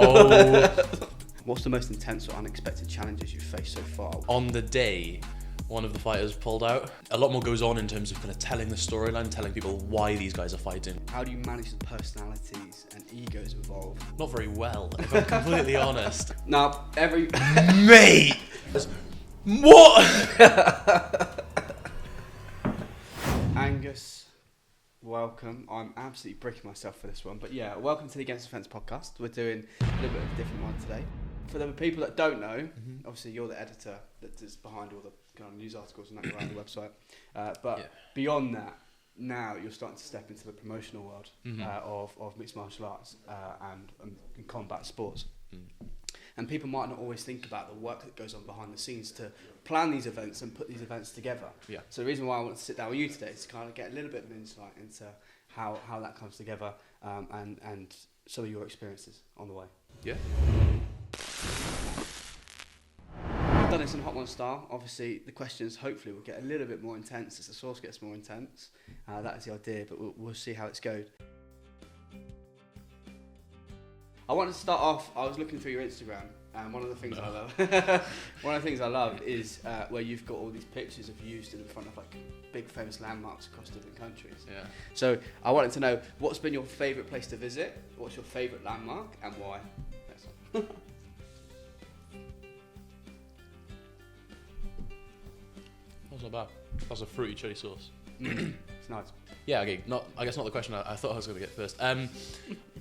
Oh. What's the most intense or unexpected challenges you've faced so far? On the day one of the fighters pulled out, a lot more goes on in terms of kind of telling the storyline, telling people why these guys are fighting. How do you manage the personalities and egos involved? Not very well, if I'm completely honest. Now, Mate! What? Angus, welcome. I'm absolutely bricking myself for this one, but yeah, welcome to the Against the Fence podcast. We're doing a little bit of a different one today. For the people that don't know, obviously you're the editor that is behind all the kind of news articles and that you write on the website. But beyond that, now you're starting to step into the promotional world of mixed martial arts and combat sports. And people might not always think about the work that goes on behind the scenes to plan these events and put these events together. Yeah. So the reason why I want to sit down with you today is to kind of get a little bit of an insight into how that comes together and some of your experiences on the way. Yeah. I've done this in Hot One style. Obviously, the questions hopefully will get a little bit more intense as the sauce gets more intense. That is the idea, but we'll see how it's going. I wanted to start off. I was looking through your Instagram, and one of the things I love is where you've got all these pictures of you stood in front of like big famous landmarks across different countries. Yeah. So I wanted to know what's been your favourite place to visit, what's your favourite landmark, and why. That's not bad. That's a fruity chili sauce. It's nice. Yeah, okay. I guess not the question I thought I was going to get first.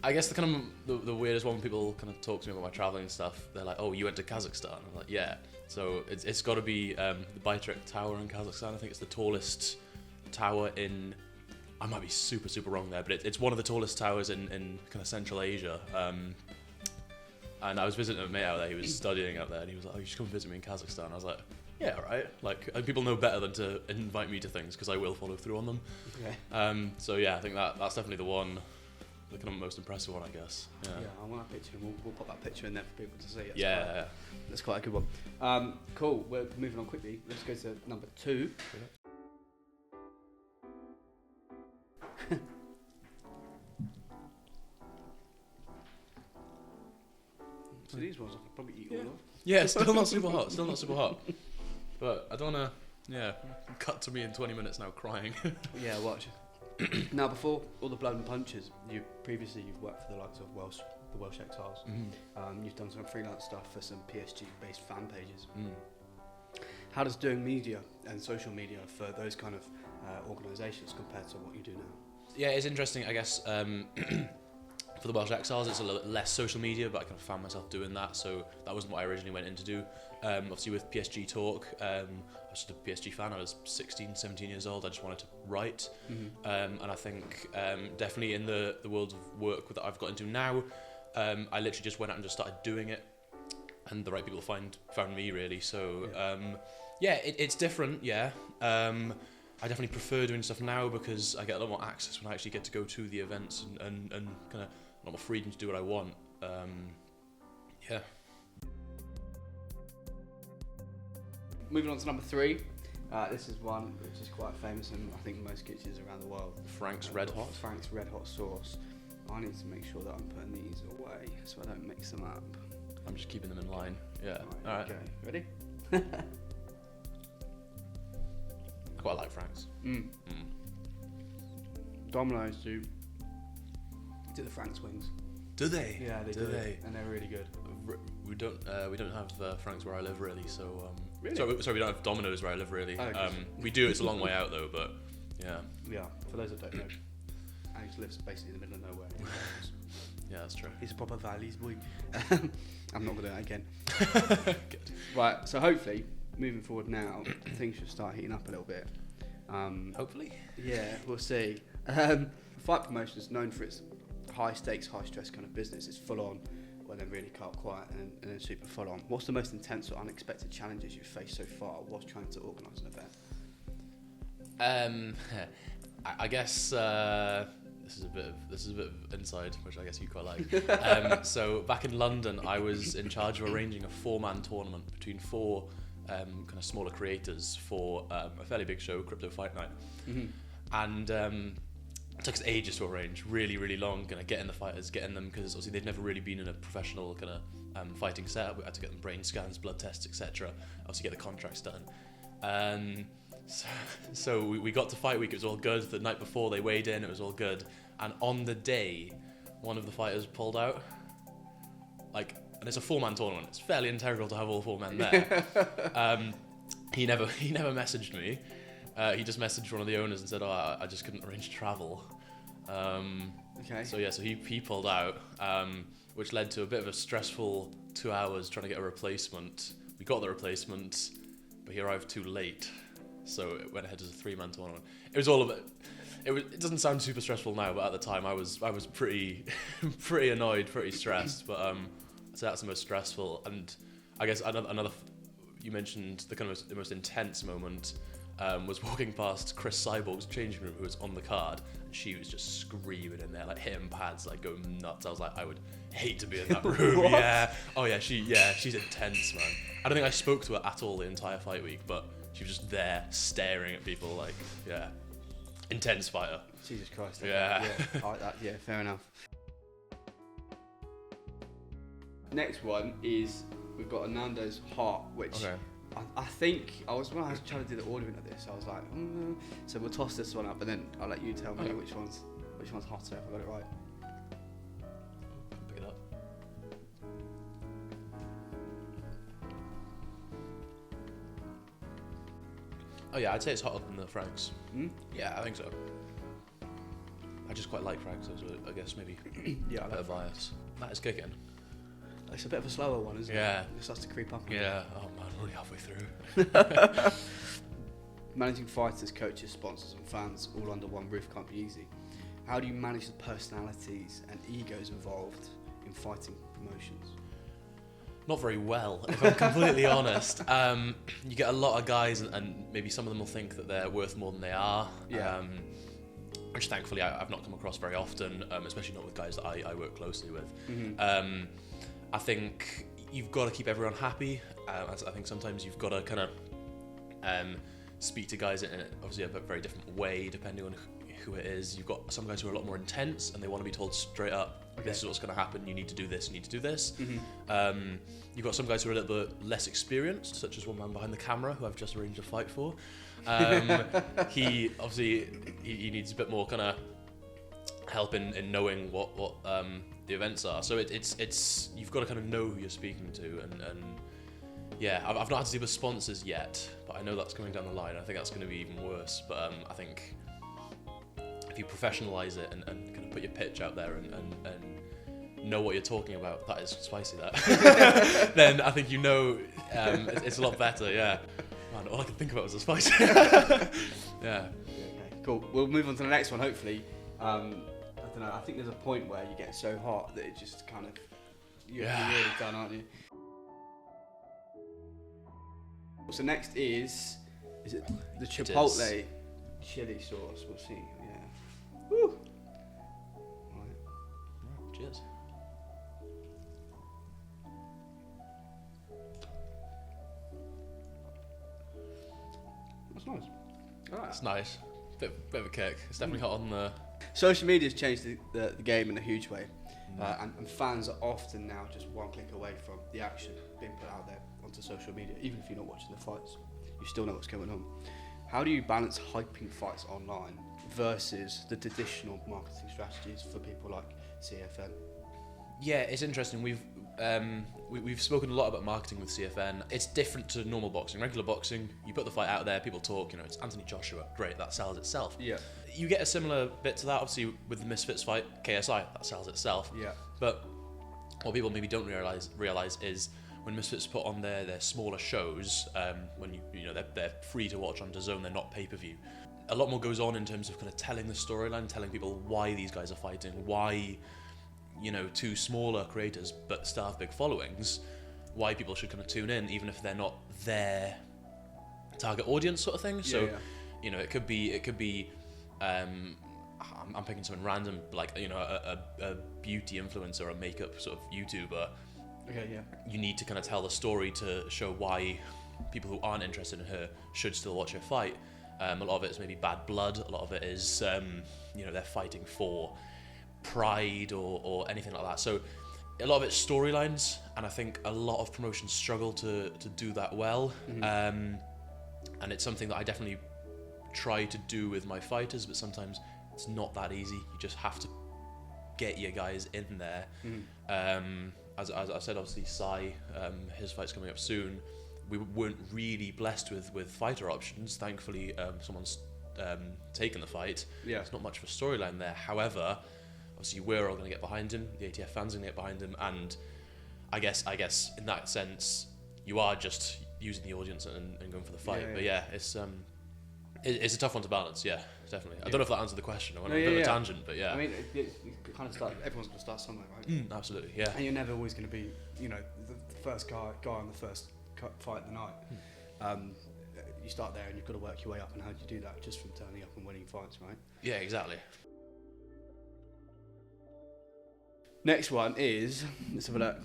I guess the kind of the weirdest one when people kind of talk to me about my traveling and stuff, they're like, "Oh, you went to Kazakhstan?" I'm like, "Yeah." So it's got to be the Bayrak Tower in Kazakhstan. I think it's the tallest tower in. I might be super wrong there, but it's one of the tallest towers in kind of Central Asia. And I was visiting a mate out there. He was studying out there, and he was like, "Oh, you should come visit me in Kazakhstan." I was like, "Yeah, all right." Like, and people know better than to invite me to things because I will follow through on them. Okay. So yeah, I think that's definitely the one, the kind of most impressive one, I guess. Yeah. I want that picture, and we'll put that picture in there for people to see. That's quite a good one. Cool. We're moving on quickly. Let's go to number 2. So these ones I could probably eat all of. Yeah, still not super hot. But I don't want to, cut to me in 20 minutes now crying. Yeah, watch. Now, before all the blood and punches, you've worked for the likes of the Welsh Exiles. You've done some freelance stuff for some PSG-based fan pages. How does doing media and social media for those kind of organisations compare to what you do now? Yeah, it's interesting, I guess. For the Welsh Exiles, it's a little bit less social media, but I kind of found myself doing that, so that wasn't what I originally went in to do. Obviously with PSG Talk, I was just a PSG fan. I was 16, 17 years old. I just wanted to write. And I think definitely in the world of work that I've got into now, I literally just went out and just started doing it, and the right people found me, really. So it's different, I definitely prefer doing stuff now because I get a lot more access when I actually get to go to the events and kind of a lot more freedom to do what I want. Moving on to number 3. This is one which is quite famous in I think most kitchens around the world. Frank's Red Hot. Frank's Red Hot sauce. I need to make sure that I'm putting these away so I don't mix them up. I'm just keeping them in line. Yeah. All right. Okay. Ready? I quite like Frank's. Domino's do the Frank's wings. Do they? Yeah, they do. And they're really good. We don't have Frank's where I live, really. So really? Sorry, we don't have Domino's where I live, really. Oh, we do. It's a long way out though, but yeah. Yeah. For those that don't know, Angus lives basically in the middle of nowhere. Yeah, that's true. He's a proper Valley's boy. I'm not going to do that again. Good. Right. So hopefully, moving forward now, things should start heating up a little bit. Hopefully. Yeah, we'll see. Fight promotion is known for its high stakes, high stress kind of business. It's full on, well then really quiet and then super full on. What's the most intense or unexpected challenges you've faced so far whilst trying to organise an event? I guess this is a bit of inside, which I guess you quite like. So back in London, I was in charge of arranging a 4-man tournament between 4 kind of smaller creators for a fairly big show, Crypto Fight Night. And took us ages to arrange, really, really long, kind of getting the fighters, getting them, because obviously they'd never really been in a professional kind of fighting setup. We had to get them brain scans, blood tests, etc. Obviously get the contracts done. So we got to fight week, it was all good. The night before they weighed in, it was all good. And on the day, one of the fighters pulled out. Like, and it's a 4-man tournament. It's fairly integral to have all 4 men there. He never messaged me. He just messaged one of the owners and said, "Oh, I just couldn't arrange travel." Okay. So yeah, so he pulled out, which led to a bit of a stressful 2 hours trying to get a replacement. We got the replacement, but he arrived too late, so it went ahead as a 3-man tournament. It was all of it. It doesn't sound super stressful now, but at the time I was pretty pretty annoyed, pretty stressed. But I'd say that's the most stressful. And I guess another you mentioned the kind of the most intense moment. Was walking past Chris Cyborg's changing room, who was on the card, and she was just screaming in there, like hitting pads, like going nuts. I was like, I would hate to be in that room. Yeah. Oh yeah, she's intense, man. I don't think I spoke to her at all the entire fight week, but she was just there staring at people, like, yeah, intense fighter. Jesus Christ. Yeah. I like that. Yeah, fair enough. Next one is we've got a Nando's Heart, which. Okay. I think when I was trying to do the ordering of this, I was like, so we'll toss this one up, and then I'll let you tell me which one's hotter if I got it right. Pick it up. Oh yeah, I'd say it's hotter than the Franks. Yeah, I think so. I just quite like Franks, so I guess maybe yeah, a bit of bias. That is kicking. It's a bit of a slower one, isn't it? Yeah. It starts to creep up. Yeah. Oh man, we're already halfway through. Managing fighters, coaches, sponsors, and fans all under one roof can't be easy. How do you manage the personalities and egos involved in fighting promotions? Not very well, if I'm completely honest. You get a lot of guys, and maybe some of them will think that they're worth more than they are. Yeah. Which thankfully I've not come across very often, especially not with guys that I work closely with. Mm-hmm. I think you've got to keep everyone happy. I think sometimes you've got to kind of speak to guys in obviously a very different way depending on who it is. You've got some guys who are a lot more intense and they want to be told straight up, this is what's going to happen, you need to do this, you need to do this. Mm-hmm. You've got some guys who are a little bit less experienced, such as one man behind the camera who I've just arranged a fight for. He needs a bit more kind of help in knowing what the events are. So it's you've got to kind of know who you're speaking to, and yeah, I've not had to deal with sponsors yet, but I know that's coming down the line. I think that's going to be even worse. But I think if you professionalize it and kind of put your pitch out there and know what you're talking about, that is spicy. That then I think it's a lot better. Yeah. Man, all I could think about was the spice. Yeah. Okay, cool. We'll move on to the next one, hopefully. I don't know, I think there's a point where you get so hot that it just kind of... You're really done, aren't you? So next is it the Chipotle chili sauce? We'll see, yeah. Woo! Right. Cheers. That's nice. Alright. It's nice. Bit of a kick. It's definitely hot on the... Social media's changed the game in a huge way, and fans are often now just one click away from the action being put out there onto social media. Even if you're not watching the fights, you still know what's going on. How do you balance hyping fights online versus the traditional marketing strategies for people like CFN? Yeah, it's interesting. We've spoken a lot about marketing with CFN. It's different to normal boxing. Regular boxing, you put the fight out there, people talk. It's Anthony Joshua, great, that sells itself. Yeah. You get a similar bit to that, obviously, with the Misfits fight, KSI, that sells itself. Yeah. But what people maybe don't realize is when Misfits put on their smaller shows, when they're free to watch on DAZN, they're not pay-per-view. A lot more goes on in terms of kind of telling the storyline, telling people why these guys are fighting, why two smaller creators but still have big followings, why people should kind of tune in even if they're not their target audience sort of thing. It could be I'm picking someone random, like a beauty influencer or a makeup sort of YouTuber. Okay, yeah. You need to kind of tell the story to show why people who aren't interested in her should still watch her fight. A lot of it is maybe bad blood. A lot of it is, they're fighting for pride or anything like that. So a lot of it's storylines, and I think a lot of promotions struggle to do that well. And it's something that I definitely try to do with my fighters, but sometimes it's not that easy. You just have to get your guys in there. As I said, obviously, Sai, his fight's coming up soon. We weren't really blessed with fighter options. Thankfully, someone's taken the fight. Yeah. There's not much of a storyline there. However, obviously, we're all going to get behind him. The ATF fans are going to get behind him, and I guess in that sense, you are just using the audience and going for the fight. But it's a tough one to balance. Yeah, definitely. I don't know if that answered the question. I went on a bit of a tangent, but yeah. I mean, it kind of start. Everyone's going to start somewhere, right? Absolutely, yeah. And you're never always going to be, the first guy on the first fight of the night. You start there and you've got to work your way up, and how do you do that? Just from turning up and winning fights, right? Yeah, exactly. Next one is, let's have a look,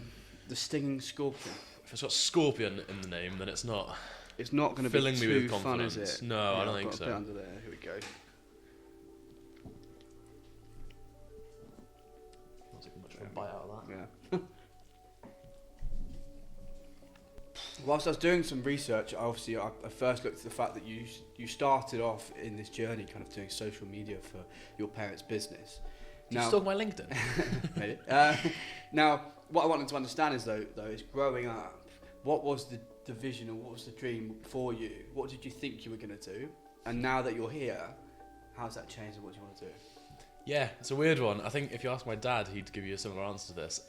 the Stinging Scorpion. If it's got Scorpion in the name, then it's not. It's not going to be filling me with too fun, is confidence. it? No, I don't think I've got so. a bit under there. Here we go. Not taking much of a bite out of that. Yeah. Whilst I was doing some research, I first looked at the fact that you started off in this journey kind of doing social media for your parents' business. Do you stalk my LinkedIn? Maybe. Now, what I wanted to understand is though is growing up, what was the vision or what was the dream for you? What did you think you were going to do? And now that you're here, how's that changed and what do you want to do? Yeah, it's a weird one. I think if you ask my dad, he'd give you a similar answer to this.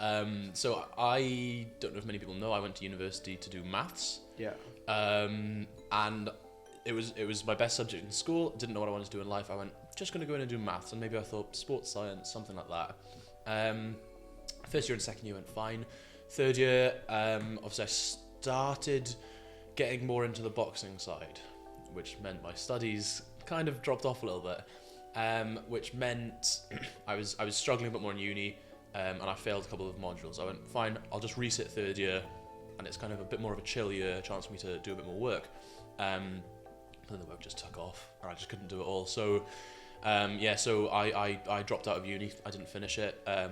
So I don't know if many people know, I went to university to do maths. Yeah. And it was my best subject in school. Didn't know what I wanted to do in life. I went, just going to go in and do maths. And maybe I thought sports science, something like that. First year and second year went fine. Third year, obviously I started getting more into the boxing side, which meant my studies kind of dropped off a little bit. Which meant I was struggling a bit more in uni, and I failed a couple of modules. I went, fine, I'll just resit third year, and it's kind of a bit more of a chill year, chance for me to do a bit more work. And then the work just took off, or I just couldn't do it all. So, so I dropped out of uni. I didn't finish it. For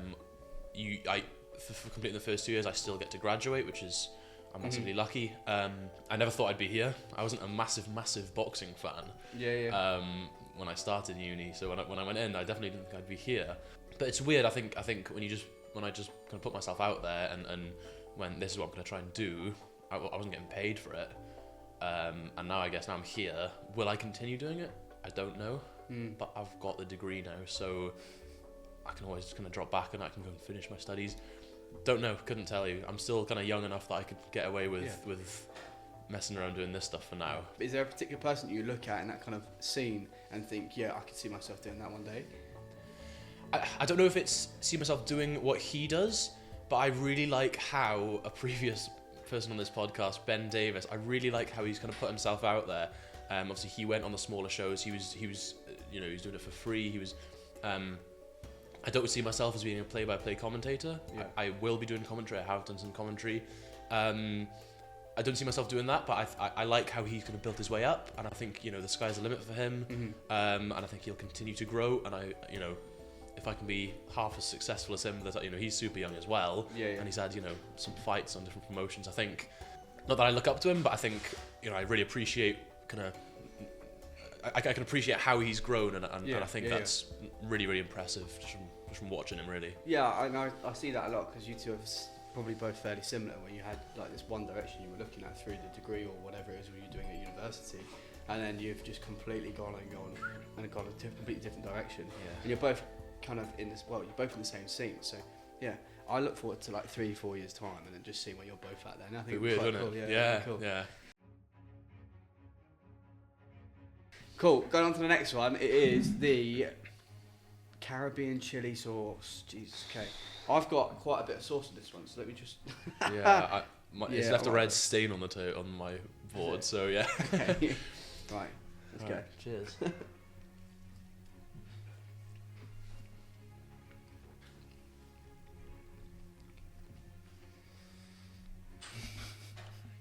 completing the first 2 years, I still get to graduate, which is I'm massively lucky. I never thought I'd be here. I wasn't a massive boxing fan. Yeah. When I started uni, so when I went in, I definitely didn't think I'd be here. But it's weird. I think when I just kind of put myself out there and when this is what I'm going to try and do, I wasn't getting paid for it. And now I'm here. Will I continue doing it? I don't know. But I've got the degree now, so I can always just kind of drop back and I can go and finish my studies. Don't know. Couldn't tell you. I'm still kind of young enough that I could get away with messing around doing this stuff for now. Is there a particular person you look at in that kind of scene and think, yeah, I could see myself doing that one day? I don't know if it's see myself doing what he does, but I really like how a previous person on this podcast, Ben Davis, I really like how he's kind of put himself out there. Obviously, he went on the smaller shows. He was doing it for free. He was. I don't see myself as being a play-by-play commentator. Yeah. I will be doing commentary. I have done some commentary. I don't see myself doing that, but I like how he's kind of built his way up, and I think the sky's the limit for him. And I think he'll continue to grow. And if I can be half as successful as him, that he's super young as well, and he's had some fights on different promotions. I think not that I look up to him, but I think I really appreciate I can appreciate how he's grown, and I think that's really, really impressive just from watching him, really. Yeah, I see that a lot because you two are probably both fairly similar, where you had like this one direction you were looking at through the degree or whatever it is you were doing at university, and then you've just completely gone a completely different direction. Yeah. And you're both kind of in this, you're both in the same scene, so yeah. I look forward to like 3-4 years time and then just seeing where you're both at there. And I think it's weird, quite cool. It? Yeah. Cool. Yeah. Cool. Going on to the next one, it is the Caribbean chili sauce. Jesus, okay. I've got quite a bit of sauce in this one, so let me just. It's left a red stain on my board, so yeah. Okay. Right. Let's go. Cheers.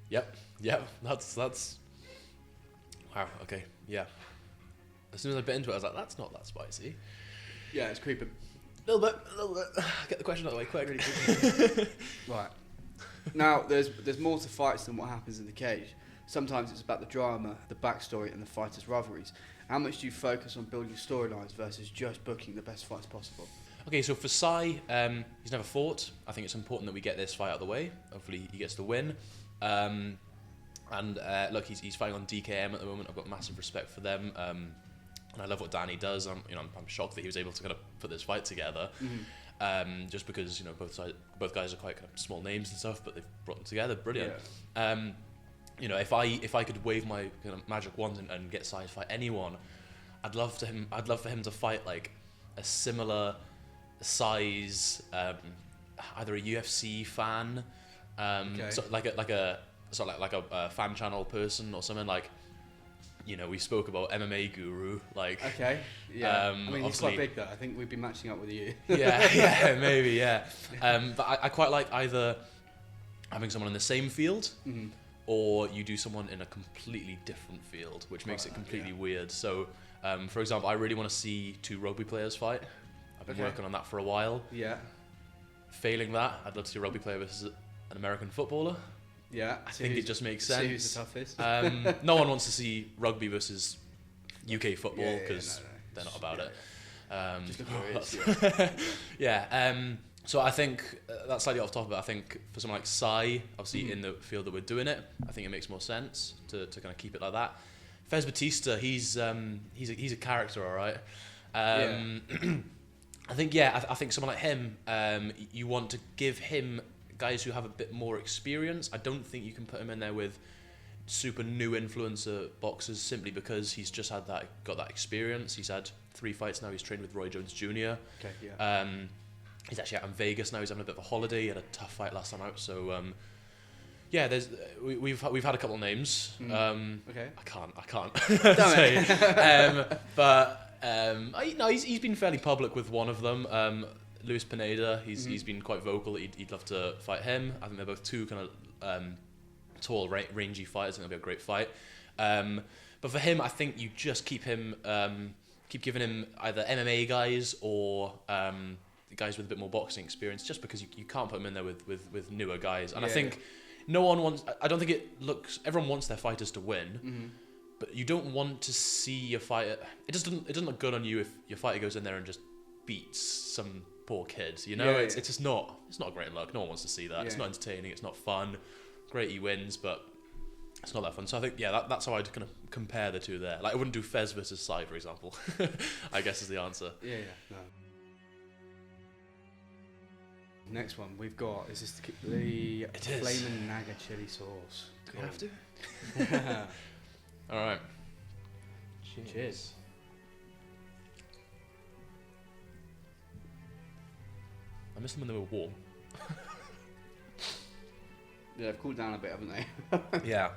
Yep. That's. Wow. Okay. Yeah. as soon as I bit into it, I was like, that's not that spicy. Yeah, it's creeping. A little bit. Get the question out of the way quick. Really right. Now, there's more to fights than what happens in the cage. Sometimes it's about the drama, the backstory, and the fighters' rivalries. How much do you focus on building storylines versus just booking the best fights possible? Okay, so for Sai, he's never fought. I think it's important that we get this fight out of the way. Hopefully he gets the win. And look, he's fighting on DKM at the moment. I've got massive respect for them. And I love what Danny does. I'm shocked that he was able to kind of put this fight together. Mm-hmm. Just because both guys are quite kind of small names and stuff, but they've brought them together. Brilliant. Yeah. If I could wave my kind of magic wand and get Sai to fight anyone, I'd love for him to fight like a similar size, either a UFC fan, so like a fan channel person or something like. We spoke about MMA Guru, like. Okay. Yeah. I mean, he's quite big though. I think we'd be matching up with you. yeah, maybe, yeah. But I quite like either having someone in the same field, mm-hmm. or you do someone in a completely different field, which makes it completely weird. So, for example, I really want to see 2 rugby players fight. I've been working on that for a while. Yeah. Failing that, I'd love to see a rugby player versus an American footballer. Yeah, I think it just makes sense. Who's the toughest? No one wants to see rugby versus UK football because they're not about it. Just look where it is. Yeah. So I think that's slightly off topic, but I think for someone like Sai, obviously in the field that we're doing it, I think it makes more sense to kind of keep it like that. Fez Batista, he's a character, all right. I think someone like him, you want to give him guys who have a bit more experience. I don't think you can put him in there with super new influencer boxers simply because he's just got that experience. He's had 3 fights now. He's trained with Roy Jones Jr. Okay, yeah. He's actually out in Vegas now. He's having a bit of a holiday. He had a tough fight last time out. So we've had a couple of names. Okay. I can't say. He's been fairly public with one of them. Luis Pineda, he's been quite vocal that he'd love to fight him. I think they're both 2 kind of tall, rangy fighters. I think it'll be a great fight. But for him, I think you just keep giving him either MMA guys or guys with a bit more boxing experience, just because you can't put him in there with newer guys. And I think no one wants. I don't think it looks. Everyone wants their fighters to win, but you don't want to see your fighter. It doesn't look good on you if your fighter goes in there and just beats some poor kid, it's just not. It's not a great look. No one wants to see that. Yeah. It's not entertaining. It's not fun. Great, he wins, but it's not that fun. So I think that's how I'd kind of compare the 2 there. Like I wouldn't do Fez versus Sai, for example. I guess is the answer. Yeah. No. Next one we've got is this the flaming naga chili sauce. Do we have to? All right. Cheers. I missed them when they were warm. Yeah, they've cooled down a bit, haven't they? Yeah.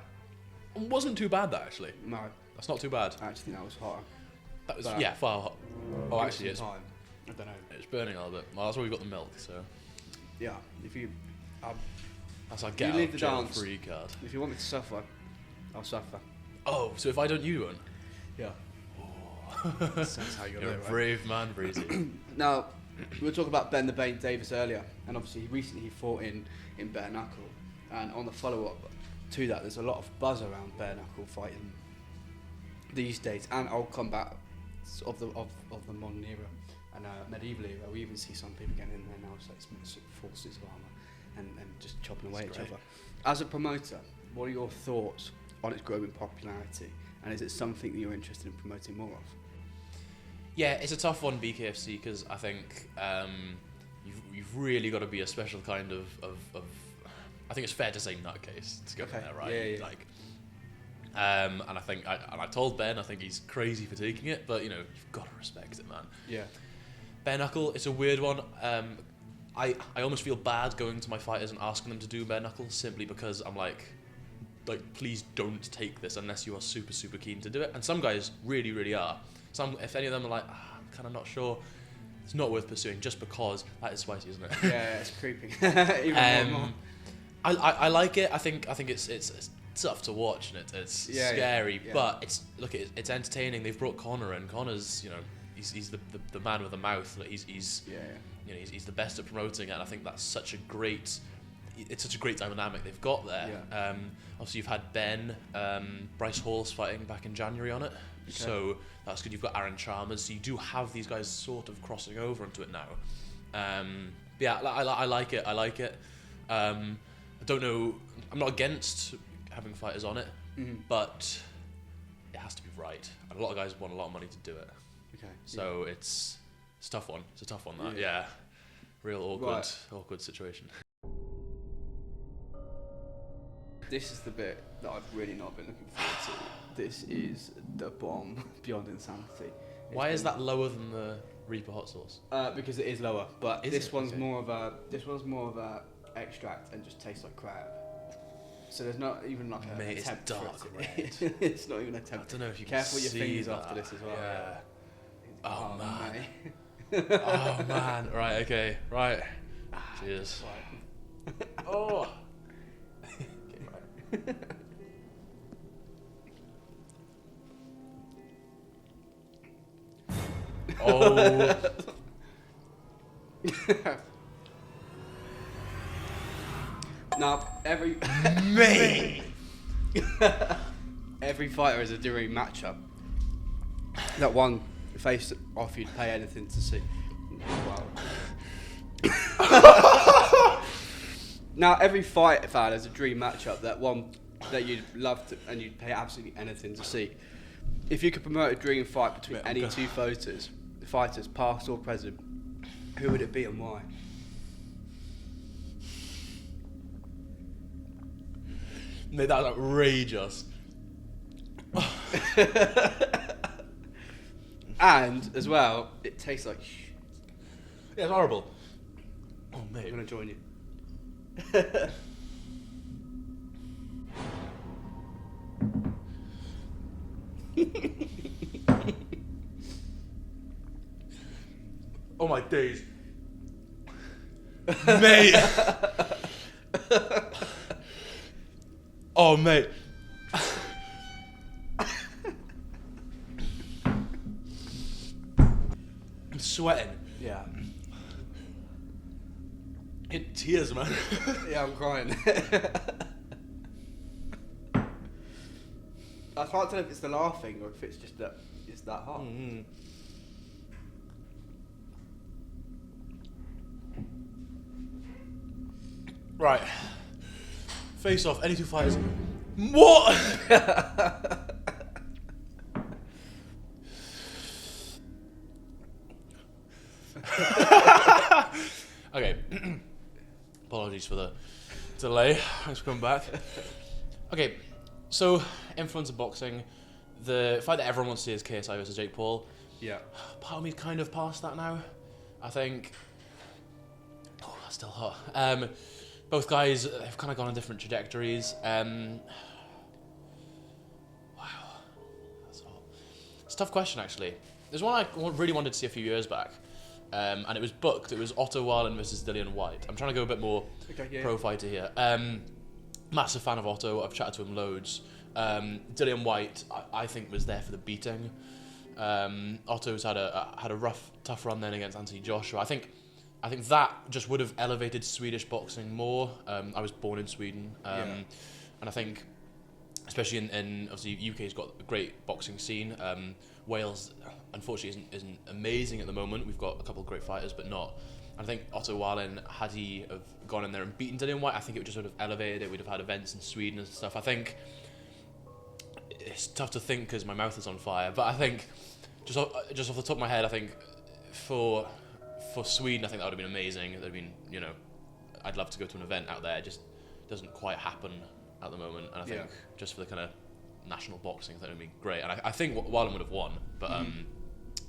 It wasn't too bad, that, actually. No. That's not too bad. I actually think that was hotter. That was, far hot. Oh, actually, it's... Time. I don't know. It's burning a little bit. Well, that's why we've got the milk, so... Yeah, if you... that's our get out of jail free card. If you want me to suffer, I'll suffer. Oh, so if I don't, you won't? Yeah. Oh. That's how you're a brave man, Breezy. Now... We were talking about Ben the Bane Davis earlier, and obviously he fought in bare knuckle, and on the follow-up to that, there's a lot of buzz around bare knuckle fighting these days, and old combat of the modern era and medieval era. We even see some people getting in there now, so it's full suits of armour and just chopping away at each other. As a promoter, what are your thoughts on its growing popularity, and is it something that you're interested in promoting more of? Yeah, it's a tough one, BKFC, because I think you've really got to be a special kind of I think it's fair to say nutcase to go in there, right? Yeah. Like, and I think I told Ben I think he's crazy for taking it, but you've got to respect it, man. Yeah. Bare knuckle, it's a weird one. I almost feel bad going to my fighters and asking them to do bare knuckle simply because I'm like, please don't take this unless you are super, super keen to do it. And some guys really, really are. If any of them are like, I'm kind of not sure, it's not worth pursuing just because that is spicy, isn't it? Yeah, it's creeping. Even more. I like it. I think it's tough to watch, and it's scary. Yeah. But it's entertaining. They've brought Connor in. Connor's, you know, he's the man with the mouth. Like, he's you know, he's the best at promoting it. And I think that's such a great dynamic they've got there. Yeah. Obviously, you've had Ben, Bryce Hall's fighting back in January on it, so that's good. You've got Aaron Chalmers, so you do have these guys sort of crossing over into it now. Yeah, I like it. I don't know. I'm not against having fighters on it, but it has to be right. And a lot of guys want a lot of money to do it. Okay. So it's a tough one. It's a tough one. That yeah, real awkward situation. This is the bit that I've really not been looking forward to. This is the bomb beyond insanity. Why is that lower than the Reaper hot sauce? Because it is lower, but Is this it? one's Okay. more of a extract and just tastes like crab. So there's not even like a Mate, it's attempt dark for red. it to, it's not even an I attempt. don't know if you Careful can with your see fingers that. after this as well. Yeah. Oh, man. mate. Oh man. Right. Okay. Right. Cheers. Right. Oh. Okay, right. Oh. Now, Mate. every fighter is a dream matchup. That one face off you'd pay anything to see. Wow. Now, every fight fan is a dream matchup. That one that you'd love to, and you'd pay absolutely anything to see. If you could promote a dream fight between any two fighters, past or present, who would it be and why? Mate, that's outrageous. And as well, it tastes like. Yeah, it's horrible. Oh I'm mate. gonna join you. Oh my days. Mate. Oh mate. I'm sweating. Yeah. In tears, man. Yeah, I'm crying. I can't tell if it's the laughing or if it's just that it's that hot. Mm-hmm. Right. Face off. Any two fighters. What? Okay. Apologies for the delay. Thanks for coming back. Okay. So, influence of boxing. The fight that everyone wants to see is KSI versus Jake Paul. Yeah. Part of me's kind of past that now. I think. Oh, that's still hot. Both guys have kind of gone on different trajectories. Wow, that's hot. It's a tough question, actually. There's one I really wanted to see a few years back, and it was booked. It was Otto Wallen versus Dillian White. I'm trying to go a bit more pro fighter here. Massive fan of Otto. I've chatted to him loads. Dillian White, I think, was there for the beating. Otto's had a rough, tough run then against Anthony Joshua. I think that just would have elevated Swedish boxing more. I was born in Sweden, and I think, especially in obviously UK's got a great boxing scene. Wales, unfortunately, isn't amazing at the moment. We've got a couple of great fighters, but not. And I think Otto Wallen, had he have gone in there and beaten Dillian White, I think it would just would have elevated it. We'd have had events in Sweden and stuff. I think it's tough to think because my mouth is on fire, but I think just off the top of my head, I think for Sweden, I think that would have been amazing. That'd have been, you know, I'd love to go to an event out there. It just doesn't quite happen at the moment, and I think just for the kind of national boxing, that would be great. And I think Wallen would have won, but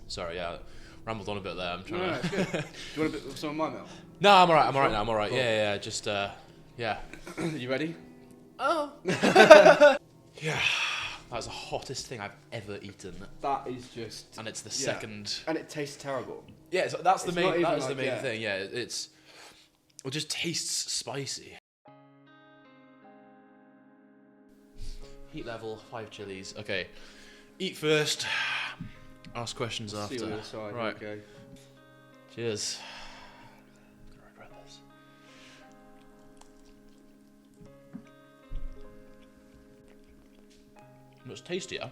sorry, rambled on a bit there. I'm trying No, to. it's good. Do you want a bit of some of my milk? No, I'm alright. I'm alright now. I'm alright. Cool. Yeah. Just yeah. You ready? Oh. Yeah. That's the hottest thing I've ever eaten, That is just. and it's the second. And it tastes terrible. Yeah, so that's the It's main. not even That is the like, main thing. Yeah, it just tastes spicy. Heat level, 5 chilies. Okay. Eat first. Ask questions See after. you on the other side. Right. Here we go. Cheers. I'm gonna regret this. It's tastier.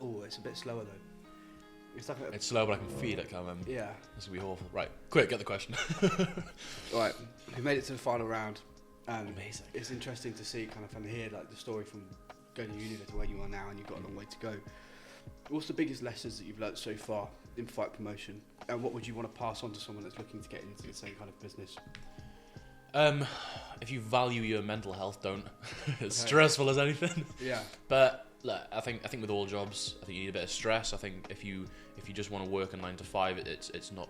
Oh, it's a bit slower though. It's like It's slow, but I can feel it coming. yeah. This will be awful. Right, quick, get the question. Right, we made it to the final round. Amazing. It's interesting to see kind of from here, like the story from going to uni to where you are now, and you've got a long way to go. What's the biggest lessons that you've learnt so far in fight promotion, and what would you want to pass on to someone that's looking to get into the same kind of business? If you value your mental health, don't. It's stressful as anything. Yeah. But look, I think with all jobs, I think you need a bit of stress. I think if you just want to work a 9 to 5, it's not.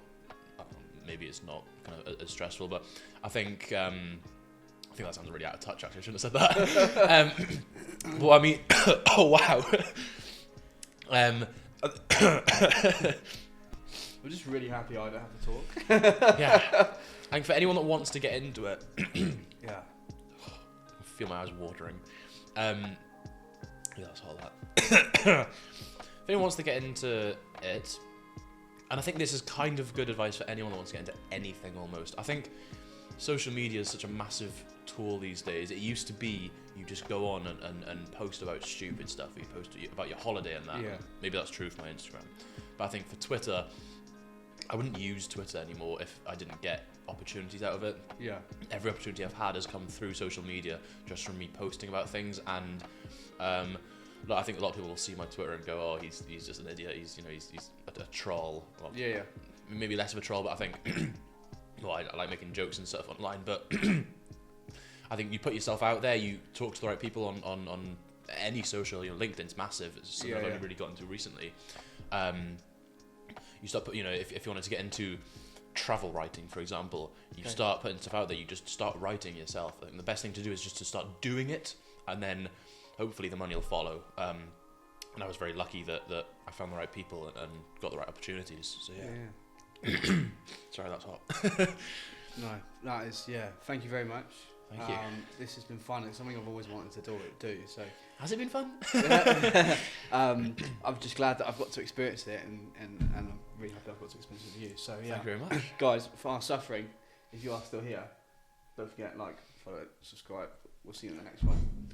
Maybe it's not kind of as stressful, but I think that sounds really out of touch. Actually, I shouldn't have said that. Well, I mean, oh wow. I'm just really happy I don't have to talk. Yeah. I think for anyone that wants to get into it, Yeah. I feel my eyes watering. Yeah, that's all that. If anyone wants to get into it, and I think this is kind of good advice for anyone that wants to get into anything almost. I think social media is such a massive tool these days. It used to be you just go on and post about stupid stuff. You post about your holiday and that. Yeah. Maybe that's true for my Instagram. But I think for Twitter, I wouldn't use Twitter anymore if I didn't get opportunities out of it. Yeah. Every opportunity I've had has come through social media, just from me posting about things. And I think a lot of people will see my Twitter and go, "Oh, he's just an idiot. He's a troll." Well, Yeah. maybe less of a troll, but I think well, I like making jokes and stuff online. But I think you put yourself out there, you talk to the right people on any social. LinkedIn's massive. It's something I've only really got into recently. You start if you wanted to get into travel writing, for example, you start putting stuff out there. You just start writing yourself. I think the best thing to do is just to start doing it, and then hopefully the money will follow. And I was very lucky that I found the right people and got the right opportunities. So yeah. Sorry, that's hot. No, that is Thank you very much. Thank you. This has been fun. It's something I've always wanted to do. So Has it been fun? I'm just glad that I've got to experience it, and I'm really happy I've got to experience it with you. So yeah, Thank you very much. guys, for our suffering, if you are still here, don't forget, like, follow, subscribe. We'll see you in the next one.